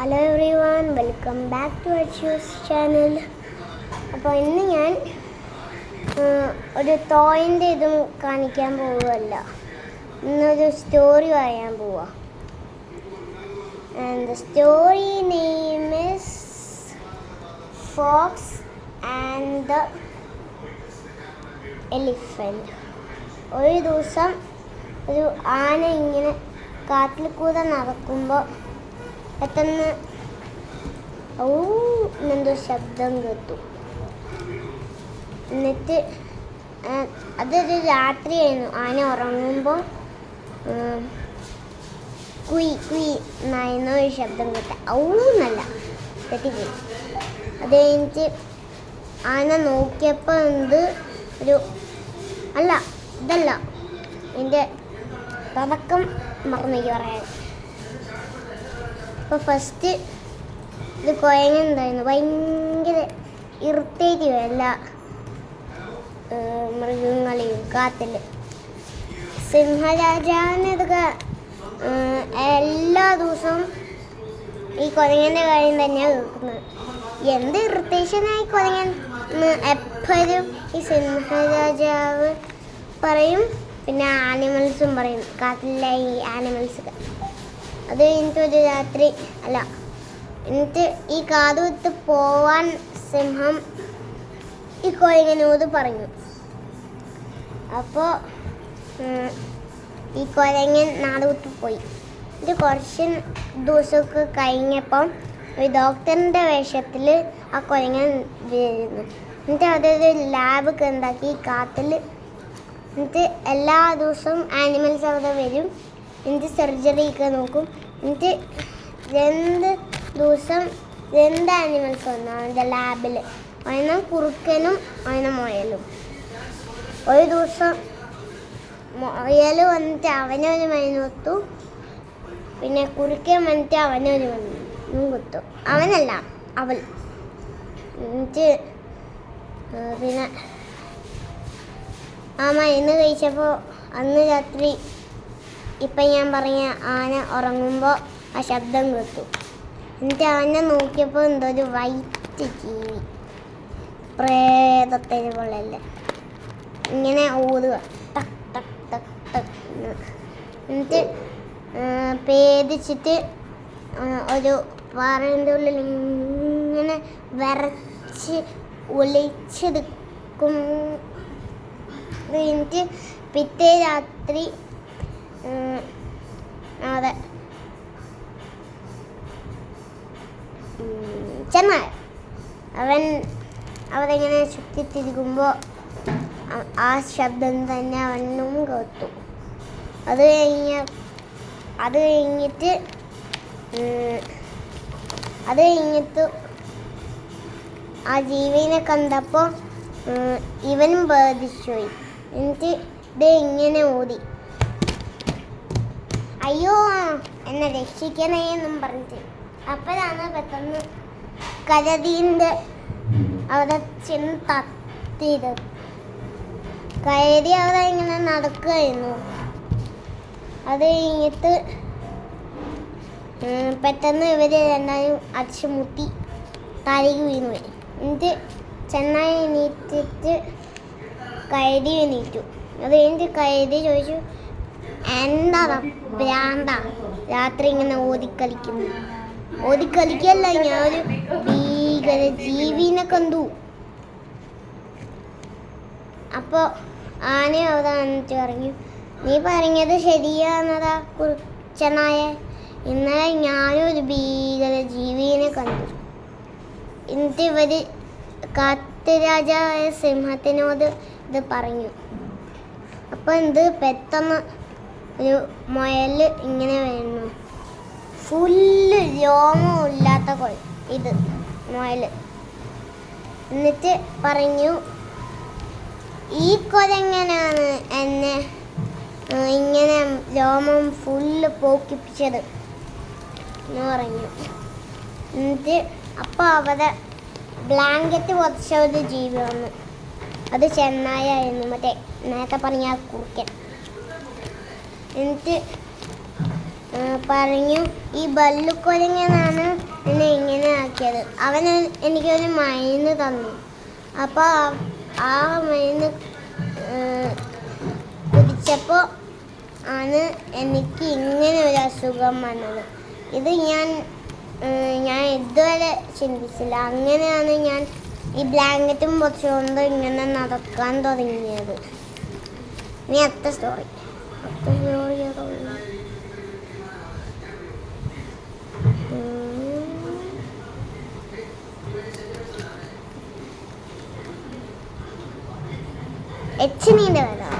Hello everyone, welcome back to അച്ചൂസ് channel. അപ്പോൾ ഇന്ന് ഞാൻ ഒരു ടോയിൻ്റെ ഇതും കാണിക്കാൻ പോവുകയല്ല, ഇന്നൊരു സ്റ്റോറി പറയാൻ പോവുക. And the story name is fox and the elephant. ഒരു ദിവസം ഒരു ആന ഇങ്ങനെ കാട്ടിൽ കൂടെ നടക്കുമ്പോൾ പെട്ടെന്ന് എന്തോ ശബ്ദം കേട്ടു. എന്നിട്ട് അതൊരു രാത്രിയായിരുന്നു. ആന ഉറങ്ങുമ്പോൾ കുയി കുയി എന്നായിരുന്നു ഒരു ശബ്ദം കേട്ട. ഔന്നല്ല തെറ്റിപ്പോയി. അത് കഴിഞ്ഞിട്ട് ആന നോക്കിയപ്പോൾ ഒരു ഇതല്ല, എൻ്റെ തുടക്കം മറന്നേക്ക് പറയാൻ. അപ്പോൾ ഫസ്റ്റ് ഇത് കുരങ്ങുണ്ടായിരുന്നു. ഭയങ്കര ഇറിറ്റേറ്റീവ് എല്ലാ മൃഗങ്ങളെയും കാട്ടിൽ. സിംഹരാജാവിനതൊക്കെ എല്ലാ ദിവസവും ഈ കുരങ്ങൻ്റെ കാര്യം തന്നെയാണ് കേൾക്കുന്നത്. എന്ത് ഇറിറ്റേഷനായി കുരങ്ങൻ എപ്പോഴും ഈ സിംഹരാജാവ് പറയും. പിന്നെ ആനിമൽസും പറയും, കാട്ടിലെ ഈ ആനിമൽസൊക്കെ. അത് കഴിഞ്ഞിട്ട് ഒരു രാത്രി എന്നിട്ട് ഈ കാതുകുത്ത് പോവാൻ സിംഹം ഈ കുരങ്ങനോട് പറഞ്ഞു. അപ്പോൾ ഈ കുരങ്ങൻ നാടുവിട്ട് പോയി. ഇത് കുറച്ച് ദിവസമൊക്കെ കഴിഞ്ഞപ്പം ഒരു ഡോക്ടറിൻ്റെ വേഷത്തിൽ ആ കുരങ്ങൻ വരുന്നു. എന്നിട്ട് അതൊരു ലാബൊക്കെ ഉണ്ടാക്കി കാട്ടിൽ. എന്നിട്ട് എല്ലാ ദിവസവും ആനിമൽസ് അവിടെ വരും. എന്നിട്ട് സർജറിയൊക്കെ നോക്കും. എന്നിട്ട് 2 ദിവസം 2 ആനിമൽസ് വന്നു അവൻ്റെ ലാബിൽ. അതിന് കുറുക്കനും അതിന് മുയലും. ഒരു ദിവസം മുയൽ വന്നിട്ട് അവനൊരു മരുന്ന് കുത്തു. പിന്നെ കുറുക്കൻ വന്നിട്ട് അവനൊരു മരുന്നും കുത്തു. അവനല്ല, അവൾ. എന്നിട്ട് പിന്നെ ആ മരുന്ന് കഴിച്ചപ്പോൾ അന്ന് രാത്രി ഇപ്പം ഞാൻ പറഞ്ഞ ആന ഉറങ്ങുമ്പോൾ ആ ശബ്ദം കേട്ടു. എന്നിട്ട് ആന നോക്കിയപ്പോൾ ഒരു വൈറ്റ് ജീവി, പ്രേതത്തിന് പോലെയല്ലേ, ഇങ്ങനെ ഓടുക ടക്ക് ടക്ക് ടക്ക് ടക്ക്. എന്നിട്ട് പേടിച്ചിട്ട് ഒരു പാറേൻ്റെ ഉള്ളിൽ ഇങ്ങനെ വിറച്ച് ഒളിച്ചെടുക്കും. കഴിഞ്ഞിട്ട് പിറ്റേ രാത്രി ചെന്നായ അവൻ അവിടെ ഇങ്ങനെ ചുറ്റിത്തിരിക്കുമ്പോൾ ആ ശബ്ദം തന്നെ അവനും കേട്ടു. അത് കഴിഞ്ഞിട്ട് ആ ജീവിനെ കണ്ടപ്പോൾ ഇവനും ബാധിച്ചുപോയി. എന്നിട്ട് ഇത് ഇങ്ങനെ ഓടി, അയ്യോ എന്നെ രക്ഷിക്കണേ എന്നും പറഞ്ഞിട്ട്. അപ്പോഴാണ് പെട്ടെന്ന് കരടീൻ്റെ അവിടെ ചെന്ന് തട്ടിയത്. കയറി അവിടെ ഇങ്ങനെ നടക്കുകയായിരുന്നു. അത് കഴിഞ്ഞിട്ട് പെട്ടെന്ന് ഇവർ രണ്ടായും അടിച്ചു മുട്ടി താഴേക്ക് വീണുപോയി. എന്നിട്ട് ചെന്നായി എണീറ്റിട്ട് കയറി എണീറ്റു. അത് കഴിഞ്ഞിട്ട് കയറി ചോദിച്ചു, എന്താ ഭ്രാന്താ രാത്രി ഇങ്ങനെ ഓടിക്കളിക്കല്ല, ഞാനൊരു ഭീകര ജീവിനെ കണ്ടു. അപ്പോൾ ആന അവിടെ വന്നിട്ട് പറഞ്ഞു, നീ പറഞ്ഞത് ശരിയാന്നതാ ചെന്നായ, ഇന്നലെ ഞാനൊരു ഭീകര ജീവിനെ കണ്ടു. എന്നിട്ട് ഇവർ കാട്ടുരാജാവായ സിംഹത്തിനോട് ഇത് പറഞ്ഞു. അപ്പോൾ പെട്ടെന്ന് ഒരു മുയൽ ഇങ്ങനെ വരുന്നു. ഫുള്ള് രോമവും ഇല്ലാത്ത ഇത് മുയൽ. എന്നിട്ട് പറഞ്ഞു, ഈ കുരങ്ങനാണ് എന്നെ ഇങ്ങനെ രോമം ഫുള്ള് പോക്കിപ്പിച്ചത് എന്ന് പറഞ്ഞു. എന്നിട്ട് അപ്പോൾ അവിടെ ബ്ലാങ്കറ്റ് പൊതിച്ച ഒരു ജീവി വന്നു. അത് ചെന്നായായിരുന്നു, മറ്റേ നേരത്തെ പറഞ്ഞ കുറുക്കൻ. എന്നിട്ട് പറഞ്ഞു ഈ ബല്ലുക്കുരങ്ങനാണ് എന്നെ ഇങ്ങനെ ആക്കിയത്. അവന് എനിക്കൊരു മരുന്ന് തന്നു. അപ്പോൾ ആ മരുന്ന് കുടിച്ചപ്പോൾ ആണ് എനിക്ക് ഇങ്ങനെ ഒരു അസുഖം വന്നത്. ഇത് ഞാൻ ഇതുവരെ ചിന്തിച്ചില്ല. അങ്ങനെയാണ് ഞാൻ ഈ ബ്ലാങ്കറ്റും പൊച്ചുകൊണ്ട് ഇങ്ങനെ നടക്കാൻ തുടങ്ങിയത്. ഇനി അടുത്ത സ്റ്റോറി എച്ചിനീൻ്റെ വരാം.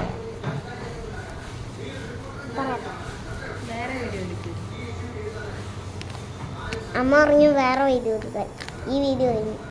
അമ്മ പറഞ്ഞു വേറെ വീഡിയോ എടുക്കാൻ. ഈ വീഡിയോ കഴിഞ്ഞു.